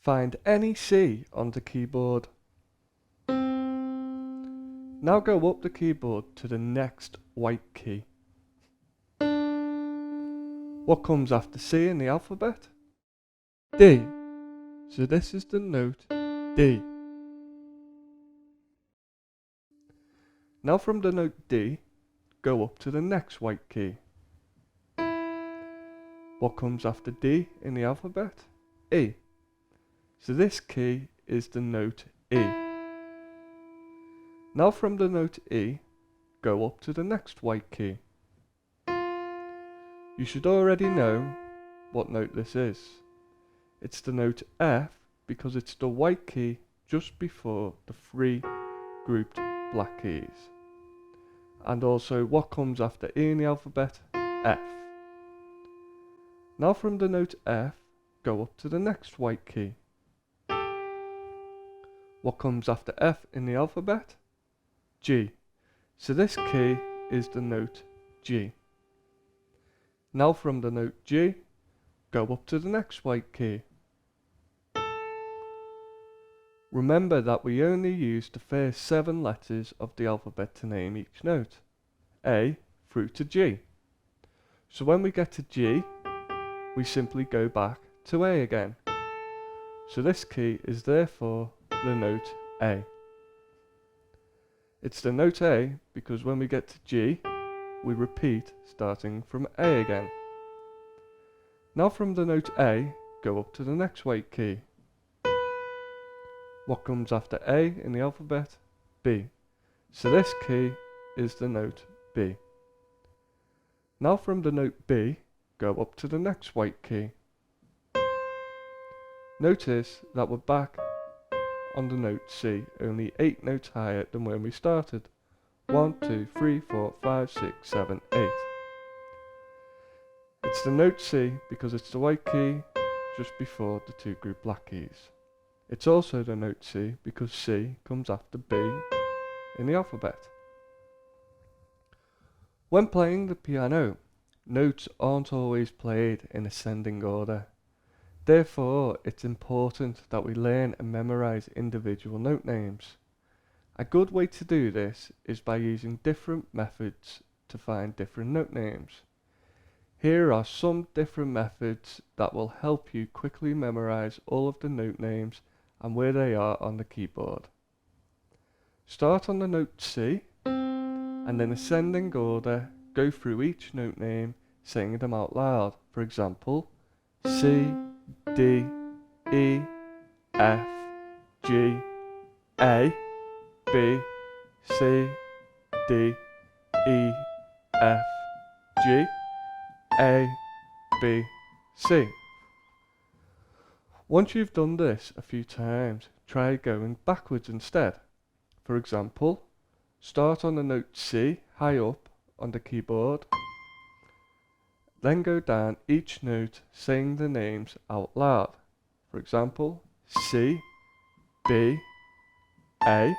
Find any C on the keyboard. Now go up the keyboard to the next white key. What comes after C in the alphabet? D. So this is the note D. Now from the note D, go up to the next white key. What comes after D in the alphabet? E. So this key is the note E. Now from the note E, go up to the next white key. You should already know what note this is. It's the note F because it's the white key just before the three grouped black keys. And also what comes after E in the alphabet? F. Now from the note F, go up to the next white key. What comes after F in the alphabet? G. So this key is the note G. Now from the note G, go up to the next white key. Remember that we only use the first 7 letters of the alphabet to name each note, A through to G. So when we get to G, we simply go back to A again. So this key is therefore the note A. It's the note A because when we get to G, we repeat starting from A again. Now from the note A, go up to the next white key. What comes after A in the alphabet? B. So this key is the note B. Now from the note B, go up to the next white key. Notice that we're back on the note C, only 8 notes higher than when we started. 1, 2, 3, 4, 5, 6, 7, 8. It's the note C because it's the white key just before the 2 group black keys. It's also the note C because C comes after B in the alphabet. When playing the piano, notes aren't always played in ascending order. Therefore, it's important that we learn and memorize individual note names. A good way to do this is by using different methods to find different note names. Here are some different methods that will help you quickly memorize all of the note names and where they are on the keyboard. Start on the note C and in ascending order go through each note name saying them out loud. For example, C, D, E, F, G, A, B, C, D, E, F, G, A, B, C. Once you've done this a few times, try going backwards instead. For example, start on the note C high up on the keyboard, then go down each note saying the names out loud. For example, C, B, A,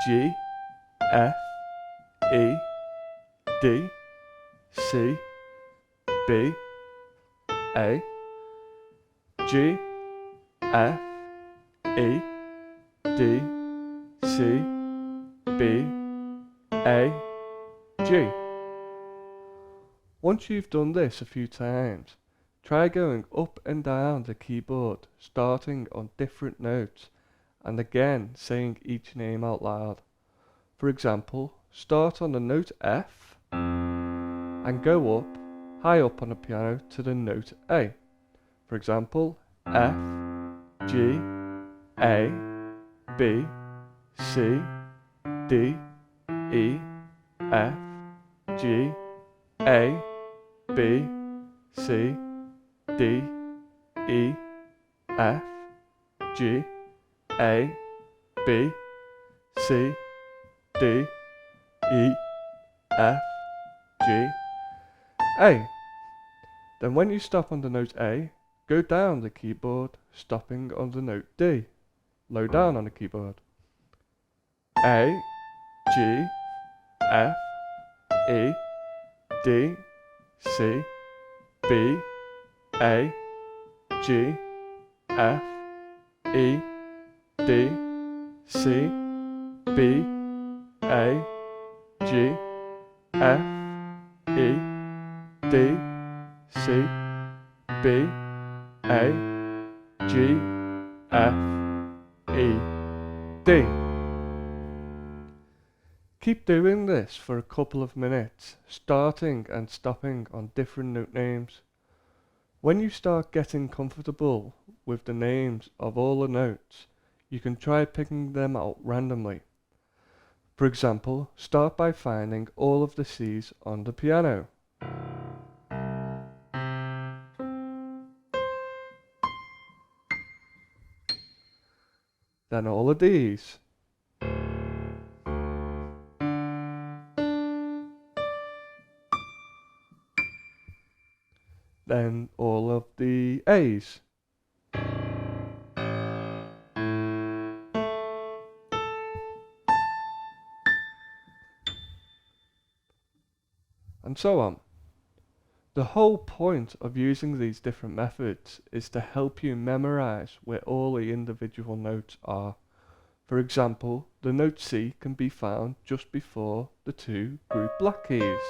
G, F, E, D, C, B, A, G, F, E, D, C, B, A, G. Once you've done this a few times, try going up and down the keyboard, starting on different notes, and again saying each name out loud. For example, start on the note F, and go up, high up on the piano to the note A. For example, F, G, A, B, C, D, E, F, G, A, B, C, D, E, F, G, A, B, C, D, E, F, G, A. Then when you stop on the note A, go down the keyboard, stopping on the note D, low down on the keyboard. A, G, F, E, D, C, B, A, G, F, E, D, C, B, A, G, F, E, D, C, B, A, G, F, E, D. Keep doing this for a couple of minutes, starting and stopping on different note names. When you start getting comfortable with the names of all the notes, you can try picking them out randomly. For example, start by finding all of the C's on the piano. Then all of D's. Then all of the A's. And so on. The whole point of using these different methods is to help you memorize where all the individual notes are. For example, the note C can be found just before the two group black keys.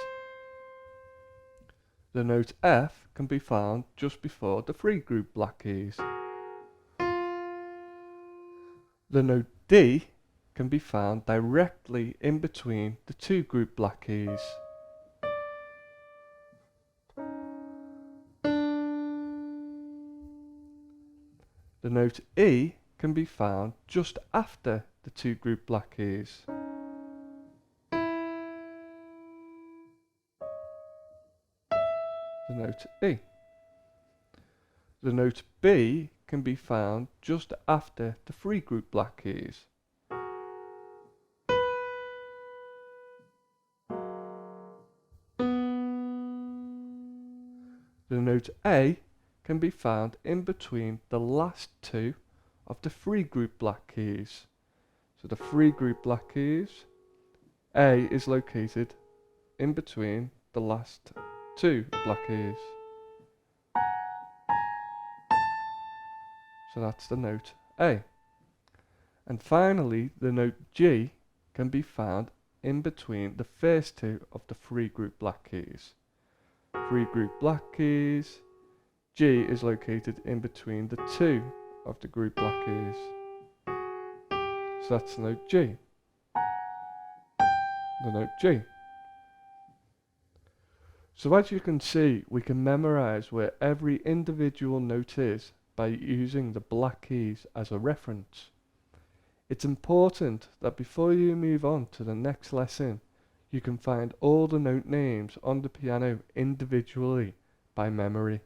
The note F can be found just before the three group black keys. The note D can be found directly in between the two group black keys. The note E can be found just after the two group black keys. The note E. The note B can be found just after the three group black keys. The note A can be found in between the last two of the three group black keys. So the three group black keys, A is located in between the last two black keys. So that's the note A. And finally, the note G can be found in between the first two of the three group black keys. Three group black keys, G is located in between the two of the group black keys. So that's the note G. The note G. So as you can see, we can memorize where every individual note is by using the black keys as a reference. It's important that before you move on to the next lesson, you can find all the note names on the piano individually by memory.